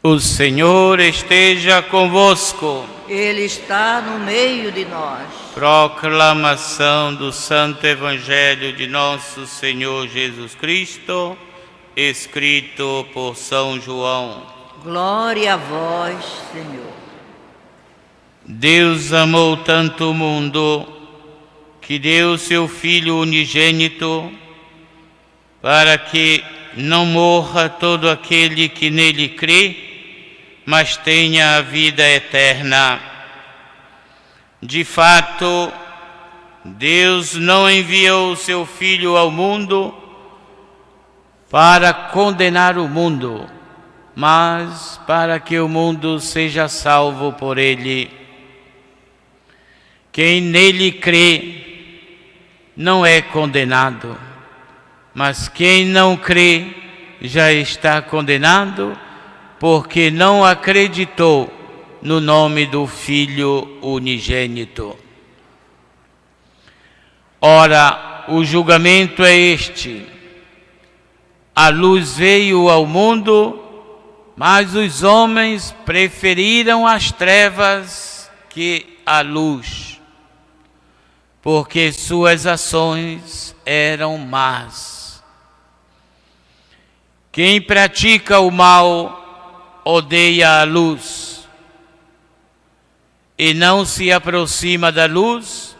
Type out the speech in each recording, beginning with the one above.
O Senhor esteja convosco. Ele está no meio de nós. Proclamação do Santo Evangelho de nosso Senhor Jesus Cristo, escrito por São João. Glória a vós, Senhor. Deus amou tanto o mundo que deu seu Filho unigênito para que não morra todo aquele que nele crê, mas tenha a vida eterna. De fato, Deus não enviou o seu Filho ao mundo para condenar o mundo, mas para que o mundo seja salvo por ele. Quem nele crê não é condenado, mas quem não crê já está condenado, porque não acreditou no nome do Filho unigênito. Ora, o julgamento é este: a luz veio ao mundo, mas os homens preferiram as trevas que a luz, porque suas ações eram más. Quem pratica o mal odeia a luz e não se aproxima da luz,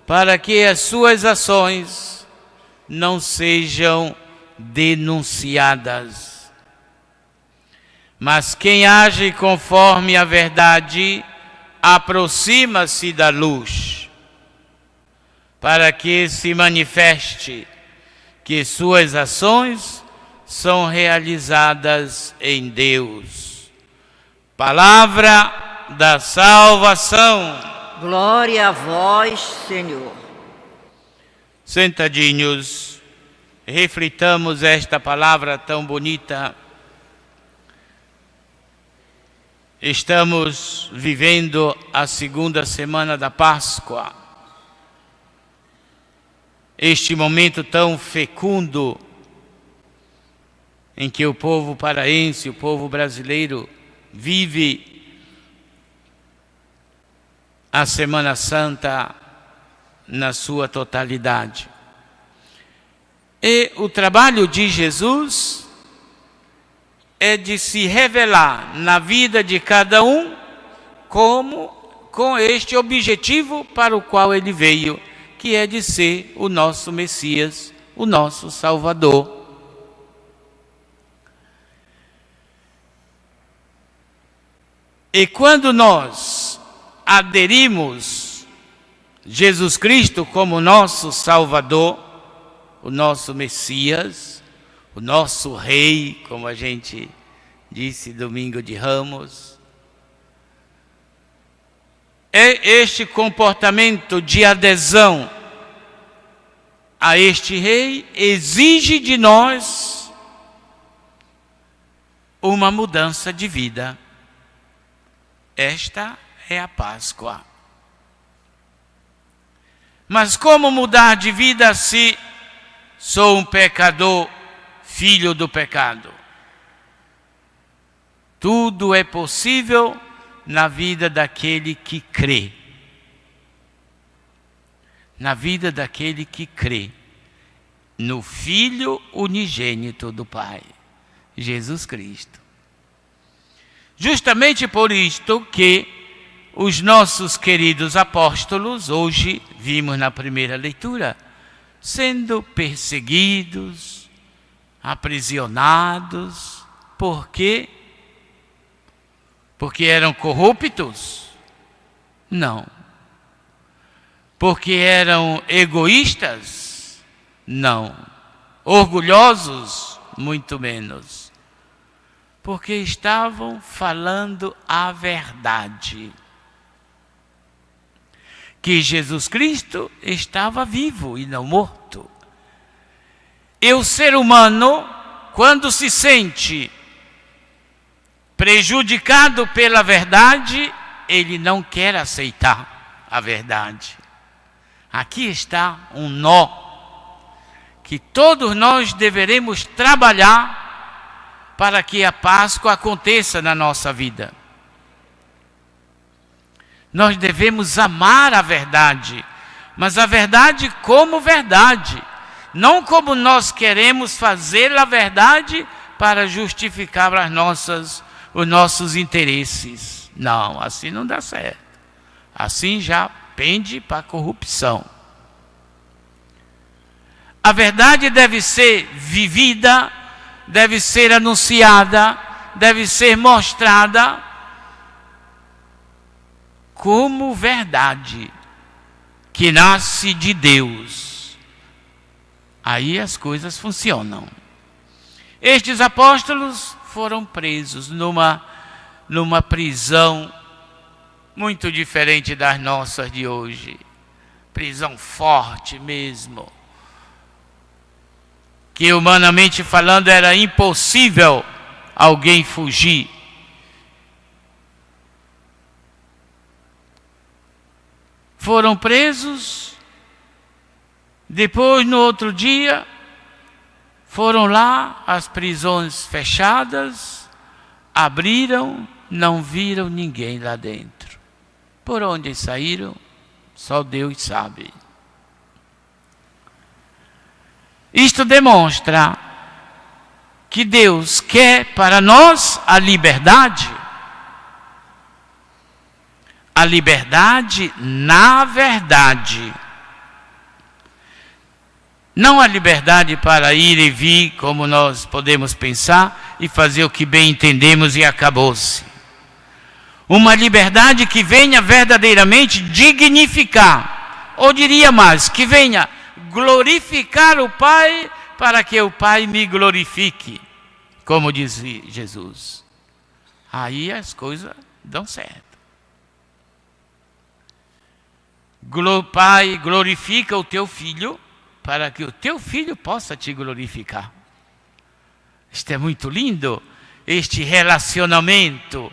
para que as suas ações não sejam denunciadas. Mas quem age conforme a verdade aproxima-se da luz, para que se manifeste que suas ações são realizadas em Deus. Palavra da salvação. Glória a vós, Senhor. Sentadinhos, reflitamos esta palavra tão bonita. Estamos vivendo a segunda semana da Páscoa. Este momento tão fecundo em que o povo paraense, o povo brasileiro, vive a Semana Santa na sua totalidade. E o trabalho de Jesus é de se revelar na vida de cada um com este objetivo para o qual ele veio, que é de ser o nosso Messias, o nosso Salvador. E quando nós aderimos Jesus Cristo como nosso Salvador, o nosso Messias, o nosso Rei, como a gente disse domingo de Ramos, este comportamento de adesão a este Rei exige de nós uma mudança de vida. Esta é a Páscoa. Mas como mudar de vida se sou um pecador, filho do pecado? Tudo é possível na vida daquele que crê. Na vida daquele que crê no Filho unigênito do Pai, Jesus Cristo. Justamente por isto que os nossos queridos apóstolos, hoje vimos na primeira leitura, sendo perseguidos, aprisionados. Por quê? Porque eram corruptos? Não. Porque eram egoístas? Não. Orgulhosos? Muito menos. Porque estavam falando a verdade. Que Jesus Cristo estava vivo e não morto. E o ser humano, quando se sente prejudicado pela verdade, ele não quer aceitar a verdade. Aqui está um nó que todos nós deveremos trabalhar para que a Páscoa aconteça na nossa vida. Nós devemos amar a verdade, mas a verdade como verdade, não como nós queremos fazer a verdade para justificar os nossos interesses. Não, assim não dá certo. Assim já pende para a corrupção. A verdade deve ser vivida, deve ser anunciada, deve ser mostrada como verdade que nasce de Deus. Aí as coisas funcionam. Estes apóstolos foram presos numa prisão muito diferente das nossas de hoje. Prisão forte mesmo. Que humanamente falando era impossível alguém fugir. Foram presos, depois no outro dia, foram lá, as prisões fechadas, abriram, não viram ninguém lá dentro. Por onde saíram, só Deus sabe. Isto demonstra que Deus quer para nós a liberdade. A liberdade na verdade. Não a liberdade para ir e vir, como nós podemos pensar, e fazer o que bem entendemos e acabou-se. Uma liberdade que venha verdadeiramente dignificar, ou diria mais, que venha glorificar o Pai, para que o Pai me glorifique, como diz Jesus. Aí as coisas dão certo. Pai, glorifica o teu filho, para que o teu filho possa te glorificar. Isto é muito lindo, este relacionamento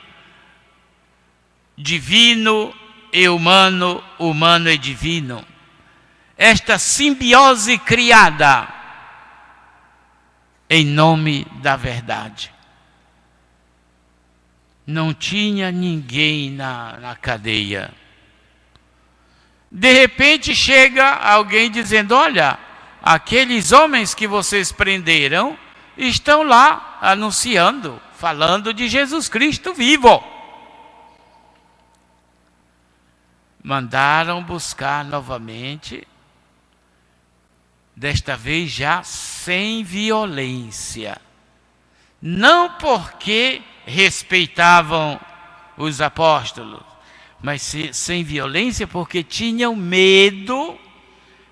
divino e humano, humano e divino. Esta simbiose criada em nome da verdade. Não tinha ninguém na cadeia. De repente chega alguém dizendo: olha, aqueles homens que vocês prenderam estão lá anunciando, falando de Jesus Cristo vivo. Mandaram buscar novamente, desta vez já sem violência. Não porque respeitavam os apóstolos, mas sem violência porque tinham medo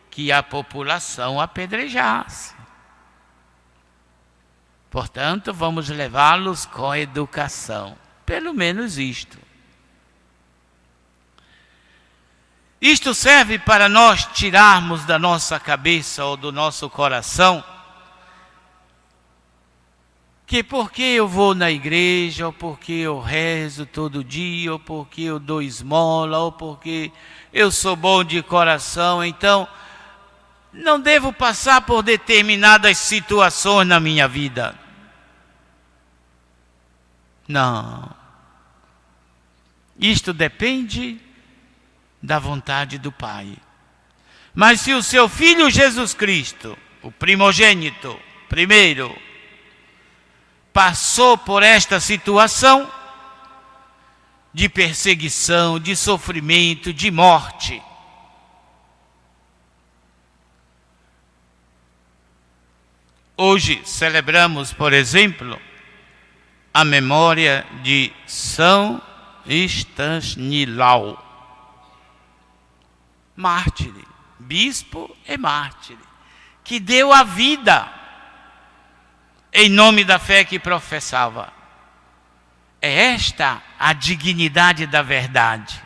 que a população apedrejasse. Portanto, vamos levá-los com educação. Pelo menos isto. Isto serve para nós tirarmos da nossa cabeça ou do nosso coração que porque eu vou na igreja, ou porque eu rezo todo dia, ou porque eu dou esmola, ou porque eu sou bom de coração, então não devo passar por determinadas situações na minha vida. Não. Isto depende da vontade do Pai. Mas se o seu Filho Jesus Cristo, o primogênito, primeiro, passou por esta situação de perseguição, de sofrimento, de morte, hoje celebramos, por exemplo, a memória de São Estanislau, mártire, bispo e mártire, que deu a vida em nome da fé que professava. É esta a dignidade da verdade.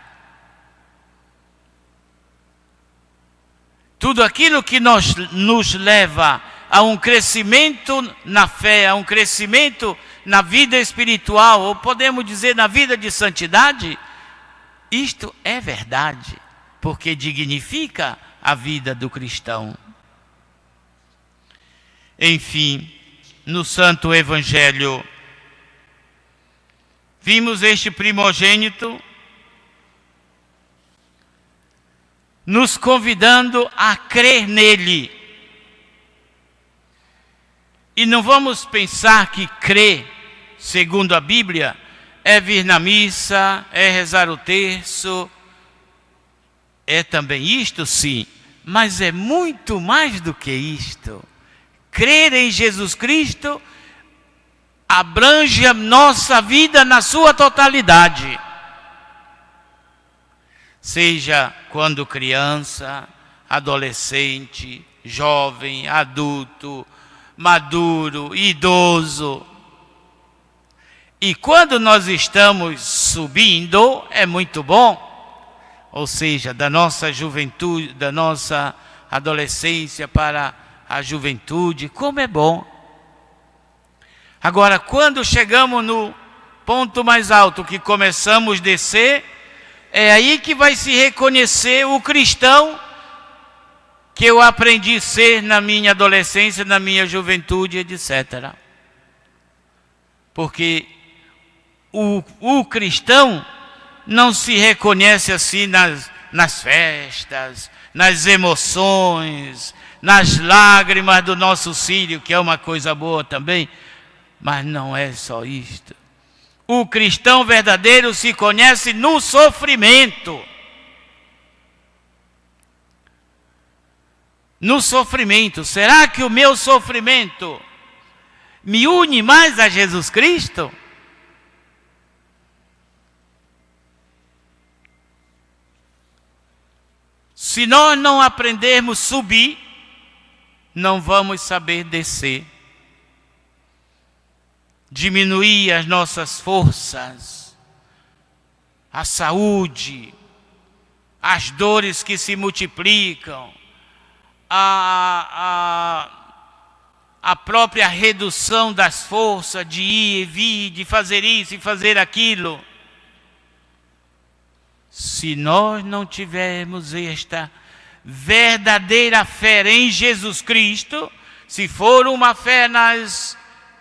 Tudo aquilo que nos leva a um crescimento na fé, a um crescimento na vida espiritual, ou podemos dizer na vida de santidade, isto é verdade, porque dignifica a vida do cristão. Enfim, no Santo Evangelho vimos este primogênito nos convidando a crer nele. E não vamos pensar que crer, segundo a Bíblia, é vir na missa, é rezar o terço. É também isto, sim, mas é muito mais do que isto. Crer em Jesus Cristo abrange a nossa vida na sua totalidade. Seja quando criança, adolescente, jovem, adulto, maduro, idoso. E quando nós estamos subindo, é muito bom. Ou seja, da nossa juventude, da nossa adolescência para a juventude, como é bom. Agora, quando chegamos no ponto mais alto, que começamos a descer, é aí que vai se reconhecer o cristão que eu aprendi a ser na minha adolescência, na minha juventude, etc. Porque o cristão não se reconhece assim nas festas, nas emoções, nas lágrimas do nosso círio, que é uma coisa boa também, mas não é só isto. O cristão verdadeiro se conhece no sofrimento. No sofrimento. Será que o meu sofrimento me une mais a Jesus Cristo? Se nós não aprendermos a subir, não vamos saber descer. Diminuir as nossas forças, a saúde, as dores que se multiplicam, a própria redução das forças de ir e vir, de fazer isso e fazer aquilo. Se nós não tivermos esta verdadeira fé em Jesus Cristo, se for uma fé nas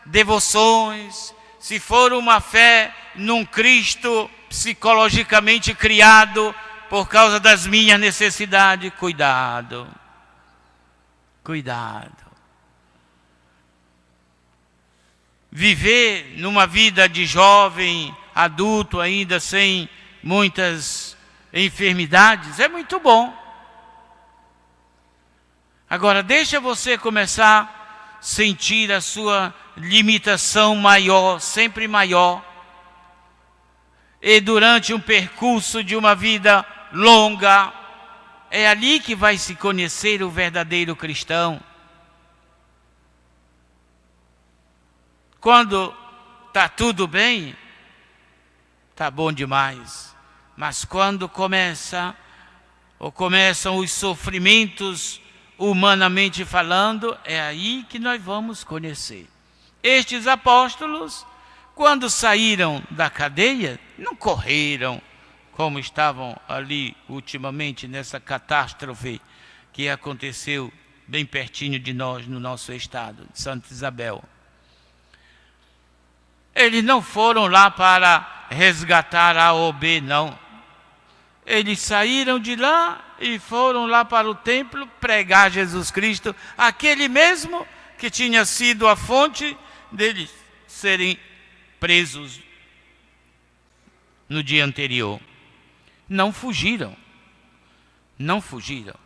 devoções, se for uma fé num Cristo psicologicamente criado por causa das minhas necessidades, cuidado, cuidado. Viver numa vida de jovem, adulto ainda sem muitas enfermidades, é muito bom. Agora, deixa você começar a sentir a sua limitação maior, sempre maior. E durante um percurso de uma vida longa, é ali que vai se conhecer o verdadeiro cristão. Quando está tudo bem, está bom demais. Mas quando começam os sofrimentos, humanamente falando, é aí que nós vamos conhecer. Estes apóstolos, quando saíram da cadeia, não correram como estavam ali ultimamente nessa catástrofe que aconteceu bem pertinho de nós, no nosso estado, de Santa Isabel. Eles não foram lá para resgatar A ou B, não. Eles saíram de lá e foram lá para o templo pregar Jesus Cristo, aquele mesmo que tinha sido a fonte deles serem presos no dia anterior. Não fugiram. Não fugiram.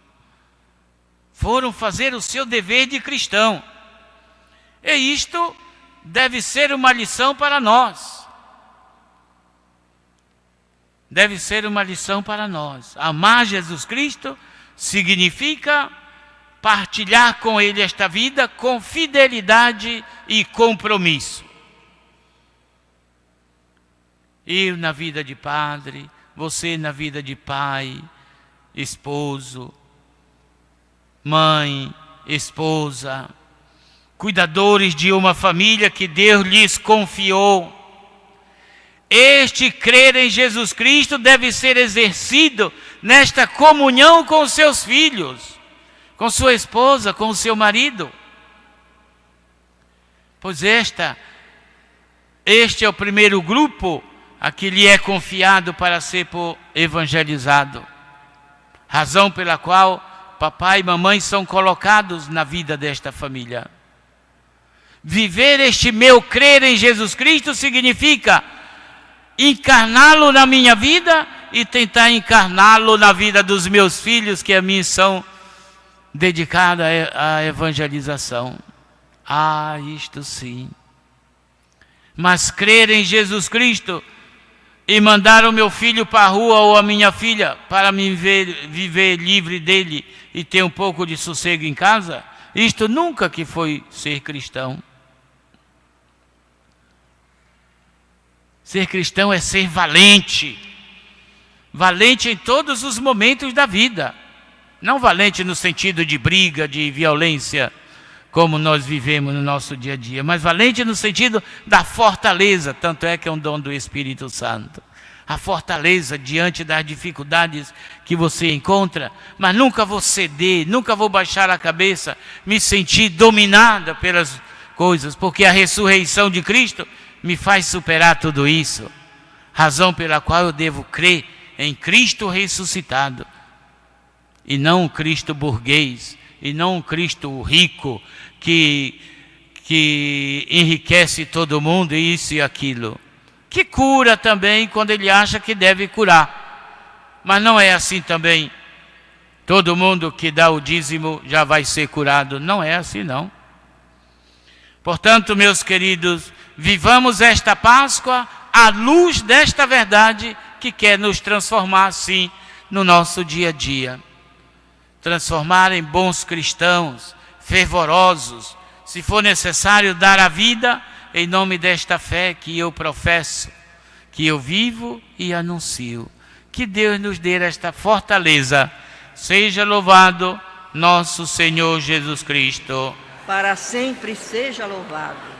Foram fazer o seu dever de cristão. E isto deve ser uma lição para nós. Deve ser uma lição para nós. Amar Jesus Cristo significa partilhar com Ele esta vida com fidelidade e compromisso. Eu na vida de padre, você na vida de pai, esposo, mãe, esposa, cuidadores de uma família que Deus lhes confiou. Este crer em Jesus Cristo deve ser exercido nesta comunhão com os seus filhos, com sua esposa, com o seu marido. Pois este é o primeiro grupo a que lhe é confiado para ser evangelizado. Razão pela qual papai e mamãe são colocados na vida desta família. Viver este meu crer em Jesus Cristo significa encarná-lo na minha vida e tentar encarná-lo na vida dos meus filhos, que a mim são dedicados à evangelização. Isto sim. Mas crer em Jesus Cristo e mandar o meu filho para a rua ou a minha filha para me viver livre dele e ter um pouco de sossego em casa, isto nunca que foi ser cristão. Ser cristão é ser valente. Valente em todos os momentos da vida. Não valente no sentido de briga, de violência, como nós vivemos no nosso dia a dia, mas valente no sentido da fortaleza, tanto é que é um dom do Espírito Santo. A fortaleza diante das dificuldades que você encontra, mas nunca vou ceder, nunca vou baixar a cabeça, me sentir dominada pelas coisas, porque a ressurreição de Cristo me faz superar tudo isso. Razão pela qual eu devo crer em Cristo ressuscitado, e não um Cristo burguês, e não um Cristo rico que enriquece todo mundo, isso e aquilo. Que cura também quando ele acha que deve curar. Mas não é assim também. Todo mundo que dá o dízimo já vai ser curado. Não é assim não. Portanto, meus queridos, vivamos esta Páscoa à luz desta verdade que quer nos transformar sim no nosso dia a dia. Transformar em bons cristãos, fervorosos, se for necessário dar a vida em nome desta fé que eu professo, que eu vivo e anuncio. Que Deus nos dê esta fortaleza. Seja louvado nosso Senhor Jesus Cristo. Para sempre seja louvado.